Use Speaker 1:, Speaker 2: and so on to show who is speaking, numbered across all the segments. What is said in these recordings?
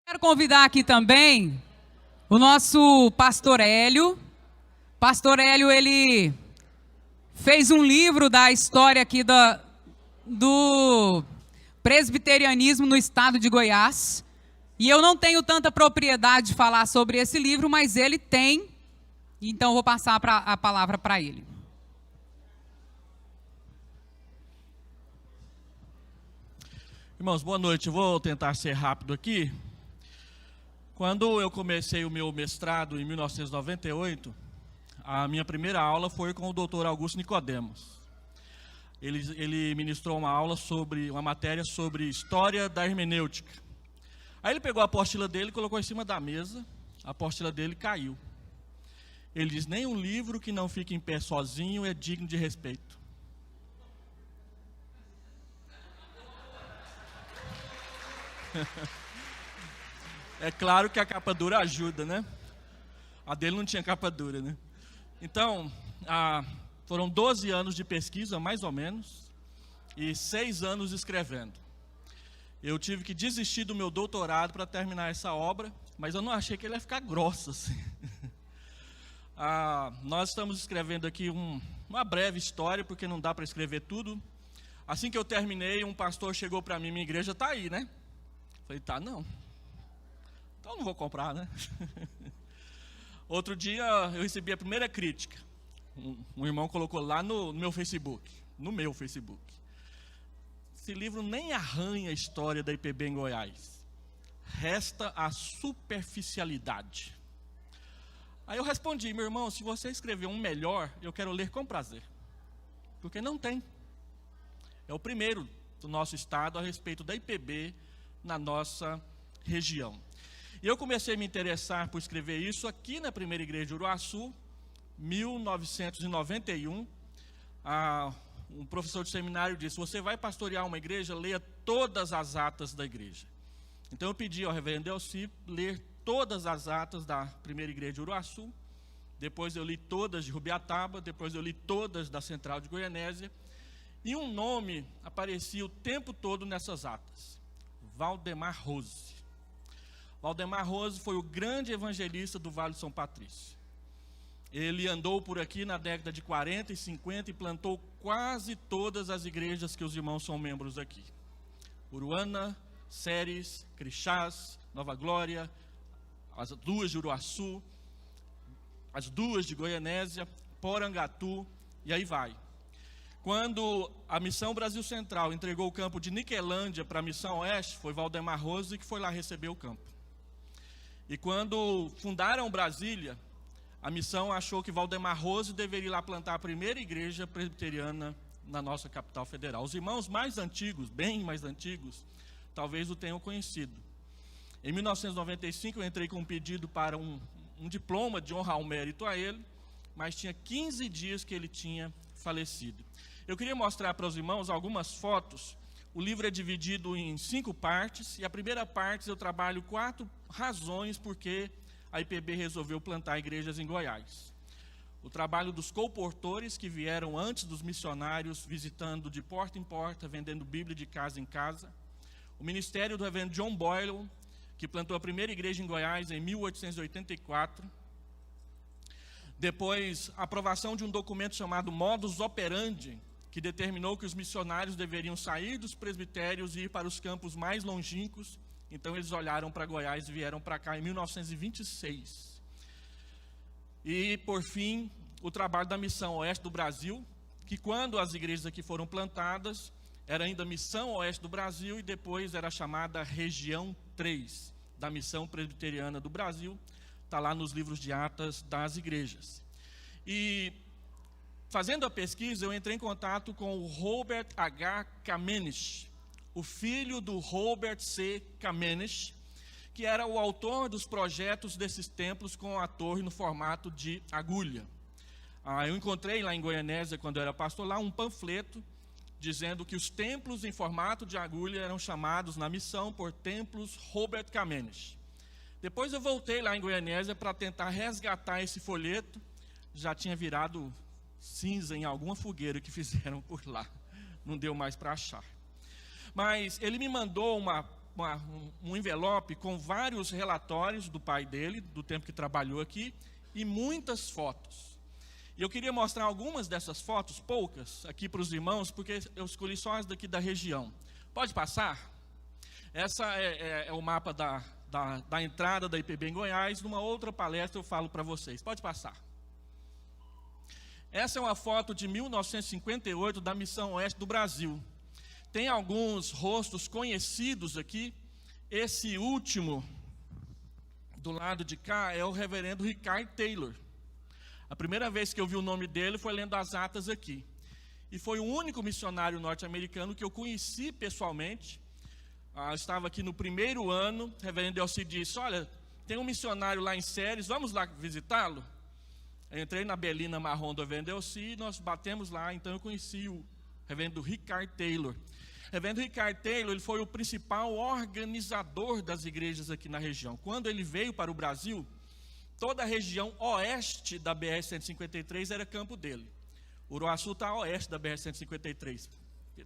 Speaker 1: Quero convidar aqui também o nosso pastor Hélio. Pastor Hélio, ele fez um livro da história aqui do presbiterianismo no estado de Goiás. E eu não tenho tanta propriedade de falar sobre esse livro, mas ele tem. Então, eu vou passar a palavra para ele.
Speaker 2: Irmãos, boa noite. Eu vou tentar ser rápido aqui. Quando eu comecei o meu mestrado em 1998, a minha primeira aula foi com o Dr. Augusto Nicodemos. Ele ministrou uma matéria sobre história da hermenêutica. Aí ele pegou a apostila dele e colocou em cima da mesa, a apostila dele caiu. Ele diz: nenhum livro que não fique em pé sozinho é digno de respeito. É claro que a capa dura ajuda, né? A dele não tinha capa dura, né? Então, foram 12 anos de pesquisa, mais ou menos, e 6 anos escrevendo. Eu tive que desistir do meu doutorado para terminar essa obra, mas eu não achei que ele ia ficar grosso assim. Nós estamos escrevendo aqui uma breve história, porque não dá para escrever tudo. Assim que eu terminei, um pastor chegou para mim: minha igreja está aí, né? Falei: tá, não. Então não vou comprar, né? Outro dia eu recebi a primeira crítica. Um irmão colocou lá no meu Facebook. Esse livro nem arranha a história da IPB em Goiás. Resta a superficialidade. Aí eu respondi: meu irmão, se você escrever um melhor, eu quero ler com prazer. Porque não tem. É o primeiro do nosso estado a respeito da IPB na nossa região. E eu comecei a me interessar por escrever isso aqui na primeira igreja de Uruaçu, 1991. Um professor de seminário disse: você vai pastorear uma igreja, leia todas as atas da igreja. Então eu pedi ao reverendo Elci ler todas as atas da primeira igreja de Uruaçu. Depois eu li todas de Rubiataba, depois eu li todas da Central de Goianésia. E um nome aparecia o tempo todo nessas atas: Valdemar Rose. Valdemar Rose foi o grande evangelista do Vale de São Patrício. Ele andou por aqui na década de 40 e 50 e plantou quase todas as igrejas que os irmãos são membros aqui: Uruana, Séries, Crixás, Nova Glória, as duas de Uruaçu, as duas de Goianésia, Porangatu, e aí vai. Quando a Missão Brasil Central entregou o campo de Niquelândia para a Missão Oeste, foi Valdemar Rose que foi lá receber o campo. E quando fundaram Brasília, a missão achou que Valdemar Rose deveria ir lá plantar a primeira igreja presbiteriana na nossa capital federal. Os irmãos mais antigos, bem mais antigos, talvez o tenham conhecido. Em 1995 eu entrei com um pedido para um diploma de honra ao mérito a ele, mas tinha 15 dias que ele tinha falecido. Eu queria mostrar para os irmãos algumas fotos. O livro é dividido em 5 partes, e a primeira parte eu trabalho 4 razões porque a IPB resolveu plantar igrejas em Goiás. O trabalho dos colportores, que vieram antes dos missionários, visitando de porta em porta, vendendo Bíblia de casa em casa. O ministério do reverendo John Boyle, que plantou a primeira igreja em Goiás em 1884. Depois, a aprovação de um documento chamado Modus Operandi, que determinou que os missionários deveriam sair dos presbitérios e ir para os campos mais longínquos. Então eles olharam para Goiás e vieram para cá em 1926. E, por fim, o trabalho da Missão Oeste do Brasil, que quando as igrejas aqui foram plantadas, era ainda Missão Oeste do Brasil e depois era chamada Região 3 da Missão Presbiteriana do Brasil. Está lá nos livros de atas das igrejas. E, fazendo a pesquisa, eu entrei em contato com o Robert H. Kamenisch, o filho do Robert C. Kamenisch, que era o autor dos projetos desses templos com a torre no formato de agulha. Eu encontrei lá em Goianésia, quando eu era pastor lá, um panfleto dizendo que os templos em formato de agulha eram chamados na missão por templos Robert Kamenisch. Depois eu voltei lá em Goianésia para tentar resgatar esse folheto. Já tinha virado cinza em alguma fogueira que fizeram por lá. Não deu mais para achar. Mas ele me mandou uma um envelope com vários relatórios do pai dele, do tempo que trabalhou aqui, e muitas fotos. E eu queria mostrar algumas dessas fotos, poucas, aqui para os irmãos, porque eu escolhi só as daqui da região. Pode passar? Essa é o mapa da entrada da IPB em Goiás. Numa outra palestra eu falo para vocês. Pode passar. Essa é uma foto de 1958 da Missão Oeste do Brasil. Tem alguns rostos conhecidos aqui. Esse último, do lado de cá, é o reverendo Rickard Taylor. A primeira vez que eu vi o nome dele foi lendo as atas aqui. E foi o único missionário norte-americano que eu conheci pessoalmente. Eu estava aqui no primeiro ano, o reverendo Elci disse, olha, tem um missionário lá em Séries, vamos lá visitá-lo? Eu entrei na belina marrom do reverendo Elci e nós batemos lá, então eu conheci o reverendo Rickard Taylor. O reverendo Rickard Taylor, ele foi o principal organizador das igrejas aqui na região. Quando ele veio para o Brasil, toda a região oeste da BR-153 era campo dele. Uruaçu está a oeste da BR-153,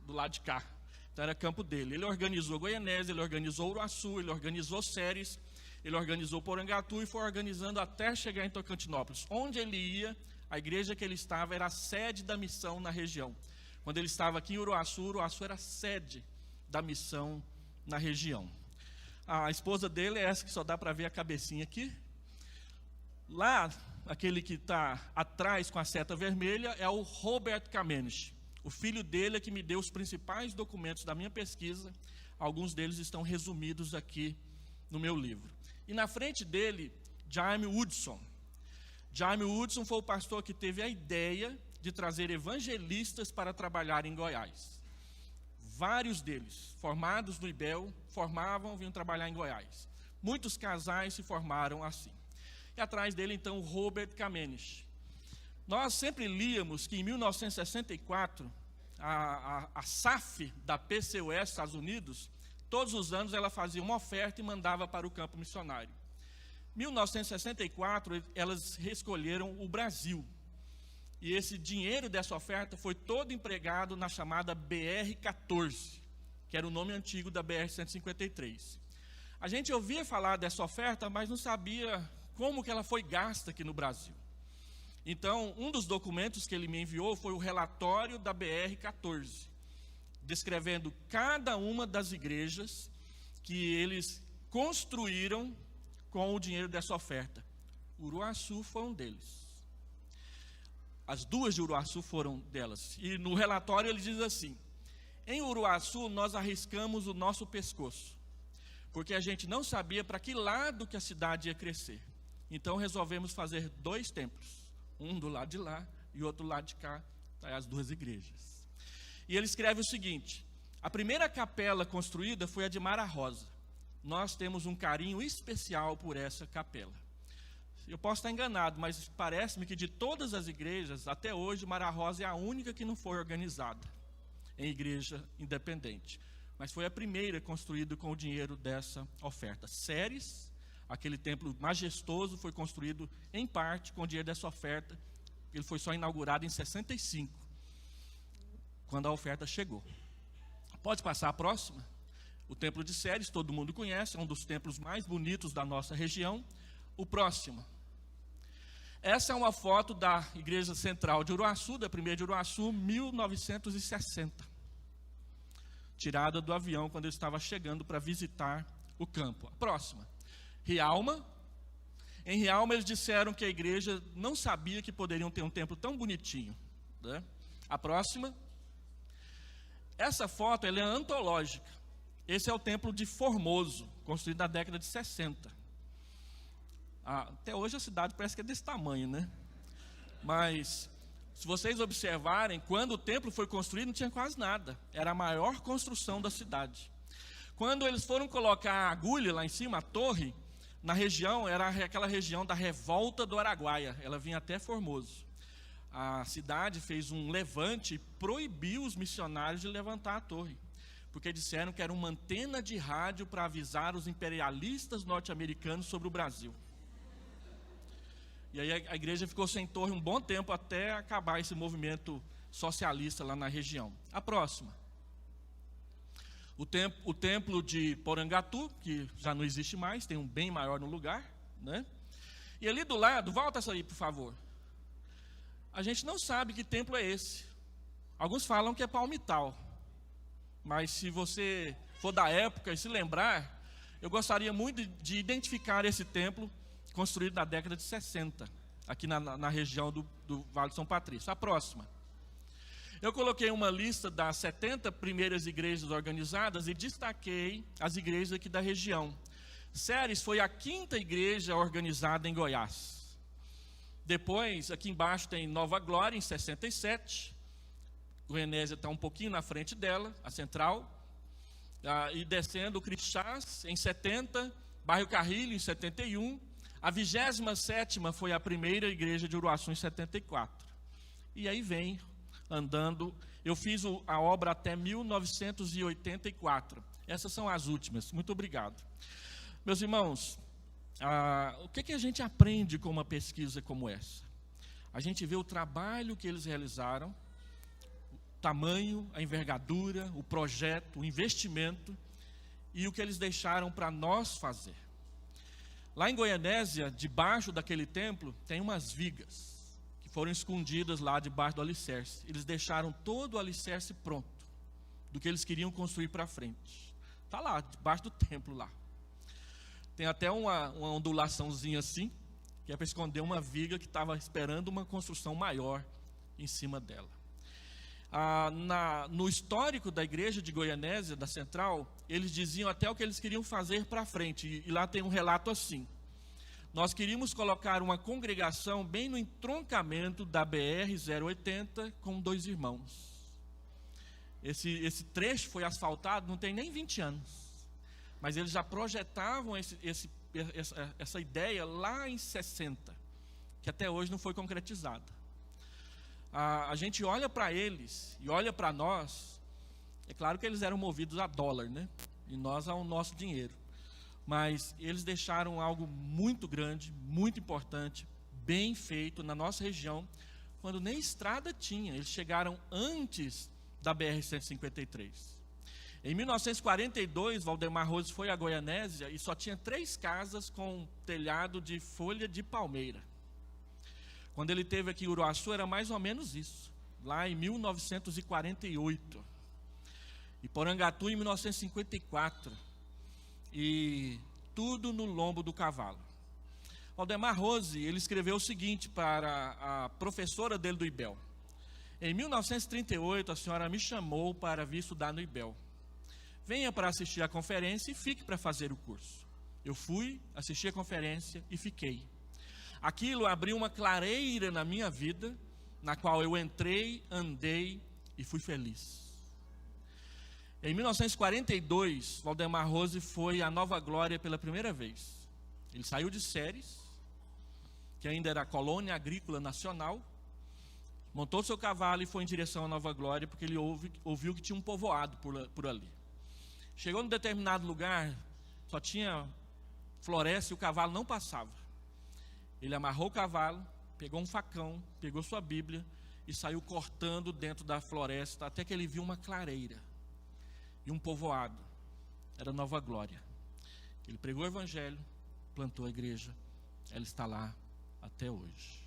Speaker 2: do lado de cá. Então era campo dele. Ele organizou Goianésia, ele organizou Uruaçu, ele organizou Séries, ele organizou Porangatu e foi organizando até chegar em Tocantinópolis. Onde ele ia, a igreja que ele estava era a sede da missão na região. Quando ele estava aqui em Uruaçu, Uruaçu era a sede da missão na região. A esposa dele é essa que só dá para ver a cabecinha aqui. Lá, aquele que está atrás com a seta vermelha é o Robert Kamenisch. O filho dele é que me deu os principais documentos da minha pesquisa. Alguns deles estão resumidos aqui no meu livro. E na frente dele, Jaime Woodson. Jaime Woodson foi o pastor que teve a ideia de trazer evangelistas para trabalhar em Goiás. Vários deles, formados no IBEL, vinham trabalhar em Goiás. Muitos casais se formaram assim. E atrás dele, então, o Robert Kamenisch. Nós sempre líamos que em 1964, a SAF da PCUS, Estados Unidos, todos os anos ela fazia uma oferta e mandava para o campo missionário. Em 1964, elas escolheram o Brasil. E esse dinheiro dessa oferta foi todo empregado na chamada BR-14, que era o nome antigo da BR-153. A gente ouvia falar dessa oferta, mas não sabia como que ela foi gasta aqui no Brasil. Então, um dos documentos que ele me enviou foi o relatório da BR-14, descrevendo cada uma das igrejas que eles construíram com o dinheiro dessa oferta. Uruaçu foi um deles. As duas de Uruaçu foram delas. E no relatório ele diz assim: em Uruaçu nós arriscamos o nosso pescoço, porque a gente não sabia para que lado que a cidade ia crescer. Então resolvemos fazer 2 templos, um do lado de lá e outro do lado de cá, as 2 igrejas. E ele escreve o seguinte: a primeira capela construída foi a de Mara Rosa. Nós temos um carinho especial por essa capela. Eu posso estar enganado, mas parece-me que de todas as igrejas, até hoje, Mara Rosa é a única que não foi organizada em igreja independente. Mas foi a primeira construída com o dinheiro dessa oferta. Séries, aquele templo majestoso, foi construído em parte com o dinheiro dessa oferta. Ele foi só inaugurado em 65, quando a oferta chegou. Pode passar a próxima? O templo de Séries, todo mundo conhece, é um dos templos mais bonitos da nossa região. O próximo. Essa é uma foto da Igreja Central de Uruaçu, da primeira de Uruaçu, 1960. Tirada do avião quando ele estava chegando para visitar o campo. A próxima. Rialma. Em Rialma eles disseram que a igreja não sabia que poderiam ter um templo tão bonitinho, né? A próxima. Essa foto ela é antológica. Esse é o templo de Formoso, construído na década de 60. Até hoje a cidade parece que é desse tamanho, né? Mas, se vocês observarem, quando o templo foi construído não tinha quase nada. Era a maior construção da cidade. Quando eles foram colocar a agulha lá em cima, a torre, na região, era aquela região da revolta do Araguaia. Ela vinha até Formoso. A cidade fez um levante e proibiu os missionários de levantar a torre, porque disseram que era uma antena de rádio para avisar os imperialistas norte-americanos sobre o Brasil. E aí a igreja ficou sem torre um bom tempo até acabar esse movimento socialista lá na região. A próxima. O templo de Porangatu, que já não existe mais, tem um bem maior no lugar, né? E ali do lado, volta essa aí, por favor. A gente não sabe que templo é esse. Alguns falam que é Palmital. Mas se você for da época e se lembrar, eu gostaria muito de identificar esse templo construído na década de 60, aqui na região do Vale de São Patrício. A próxima. Eu coloquei uma lista das 70 primeiras igrejas organizadas e destaquei as igrejas aqui da região. Séries foi a 5ª igreja organizada em Goiás. Depois, aqui embaixo tem Nova Glória, em 67. Goianésia está um pouquinho na frente dela, a central. E descendo, o Crixás, em 70. Bairro Carrilho, em 71. A 27ª foi a primeira igreja de Uruaçu, em 74. E aí vem, andando, eu fiz a obra até 1984. Essas são as últimas. Muito obrigado. Meus irmãos, o que a gente aprende com uma pesquisa como essa? A gente vê o trabalho que eles realizaram, o tamanho, a envergadura, o projeto, o investimento e o que eles deixaram para nós fazer. Lá em Goianésia, debaixo daquele templo, tem umas vigas que foram escondidas lá debaixo do alicerce. Eles deixaram todo o alicerce pronto, do que eles queriam construir para frente. Está lá, debaixo do templo lá. Tem até uma ondulaçãozinha assim, que é para esconder uma viga que estava esperando uma construção maior em cima dela. No histórico da igreja de Goianésia, da Central, eles diziam até o que eles queriam fazer para frente. E lá tem um relato assim: nós queríamos colocar uma congregação bem no entroncamento da BR-080 com 2 irmãos. Esse trecho foi asfaltado não tem nem 20 anos. Mas eles já projetavam essa ideia lá em 60, que até hoje não foi concretizada. A gente olha para eles e olha para nós, é claro que eles eram movidos a dólar, né? E nós ao nosso dinheiro. Mas eles deixaram algo muito grande, muito importante, bem feito na nossa região, quando nem estrada tinha. Eles chegaram antes da BR-153. Em 1942, Valdemar Rose foi a Goianésia e só tinha 3 casas com telhado de folha de palmeira. Quando ele esteve aqui em Uruaçu, era mais ou menos isso, lá em 1948. E Porangatu em 1954. E tudo no lombo do cavalo. Valdemar Rose, ele escreveu o seguinte para a professora dele do IBEL. Em 1938, a senhora me chamou para vir estudar no IBEL. Venha para assistir a conferência e fique para fazer o curso. Eu fui, assisti a conferência e fiquei. Aquilo abriu uma clareira na minha vida, na qual eu entrei, andei e fui feliz. Em 1942, Valdemar Rose foi a Nova Glória pela primeira vez. Ele saiu de Séries, que ainda era a colônia agrícola nacional, montou seu cavalo e foi em direção à Nova Glória, porque ele ouviu que tinha um povoado por ali. Chegou num determinado lugar, só tinha floresta e o cavalo não passava. Ele amarrou o cavalo, pegou um facão, pegou sua Bíblia e saiu cortando dentro da floresta, até que ele viu uma clareira e um povoado. Era Nova Glória. Ele pregou o evangelho, plantou a igreja, ela está lá até hoje.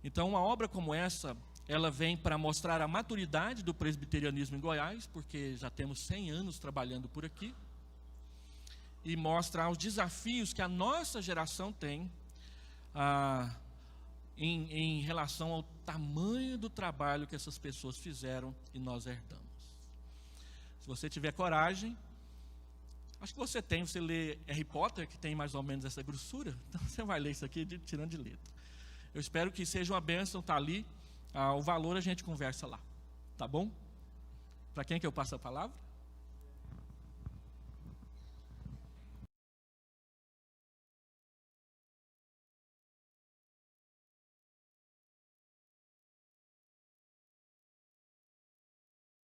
Speaker 2: Então, uma obra como essa, ela vem para mostrar a maturidade do presbiterianismo em Goiás, porque já temos 100 anos trabalhando por aqui, e mostra os desafios que a nossa geração tem em relação ao tamanho do trabalho que essas pessoas fizeram e nós herdamos. Se você tiver coragem, acho que você lê Harry Potter, que tem mais ou menos essa grossura, então você vai ler isso aqui tirando de letra. Eu espero que seja uma bênção, está ali. O valor a gente conversa lá, tá bom? Para quem que eu passo a palavra?